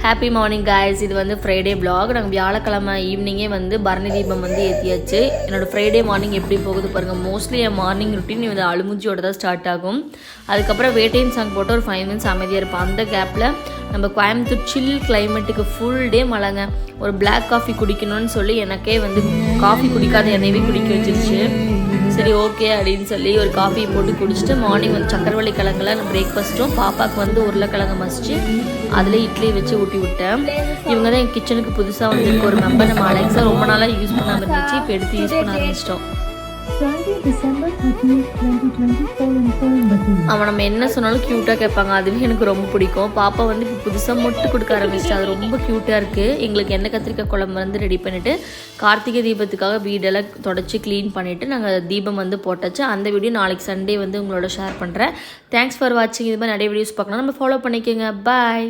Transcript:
Happy morning guys. இது வந்து Friday vlog. நாங்கள் வியாழக்கிழமை ஈவினிங்கே வந்து பரணி தீபம் வந்து ஏற்றியாச்சு. என்னோடய ஃப்ரைடே மார்னிங் எப்படி போகுது பாருங்கள். மோஸ்ட்லி என் மார்னிங் ருட்டீன் இது அழுமுஞ்சியோட தான் ஸ்டார்ட் ஆகும். அதுக்கப்புறம் வேட்டையின் சாங் போட்டு ஒரு 5 minutes அமைதியாக இருப்போம். அந்த கேப்பில் நம்ம கோயம்புத்தூர் சில் கிளைமேட்டுக்கு ஃபுல் டே மழைங்க. ஒரு பிளாக் காஃபி குடிக்கணும்னு சொல்லி எனக்கே வந்து காஃபி குடிக்காத என்னையவே குடிக்க வச்சிருச்சு. சரி ஓகே அப்படின்னு சொல்லி ஒரு காஃபி போட்டு குடிச்சிட்டு மார்னிங் வந்து சக்கரவள்ளி கிழங்குல பிரேக்ஃபாஸ்ட்டும் பாப்பாவுக்கு வந்து உருளைக்கிழங்கு மசிச்சு அதில் இட்லி வச்சு ஊட்டி விட்டேன். இவங்க தான் என் கிச்சனுக்கு புதுசாக வந்துருக்கு ஒரு மெம்பர். நம்ம அலெக்ஸா ரொம்ப நாளாக யூஸ் பண்ணாமல் இருந்துச்சு, இப்போ எடுத்து யூஸ் பண்ண ஆரம்பிச்சிட்டோம். அவன் நம்ம என்ன சொன்னாலும் க்யூட்டாக கேட்பாங்க, அதுவே எனக்கு ரொம்ப பிடிக்கும். பாப்பா வந்து இப்போ புதுசாக மொட்டு கொடுக்க ஆரம்பிச்சிட்டு அது ரொம்ப க்யூட்டாக இருக்குது. எங்களுக்கு எண்ணெய் கத்திரிக்காய் குழம்பு வந்து ரெடி பண்ணிவிட்டு கார்த்திகை தீபத்துக்காக வீடெல்லாம் தொடச்சி க்ளீன் பண்ணிவிட்டு நாங்கள் தீபம் வந்து போட்டாச்சு. அந்த வீடியோ நாளைக்கு சண்டே வந்து உங்களோட ஷேர் பண்ணுறேன். தேங்க்ஸ் ஃபார் வாட்சிங். இது மாதிரி நிறைய வீடியோஸ் பார்க்கலாம், நம்ம ஃபாலோ பண்ணிக்கோங்க. பாய்.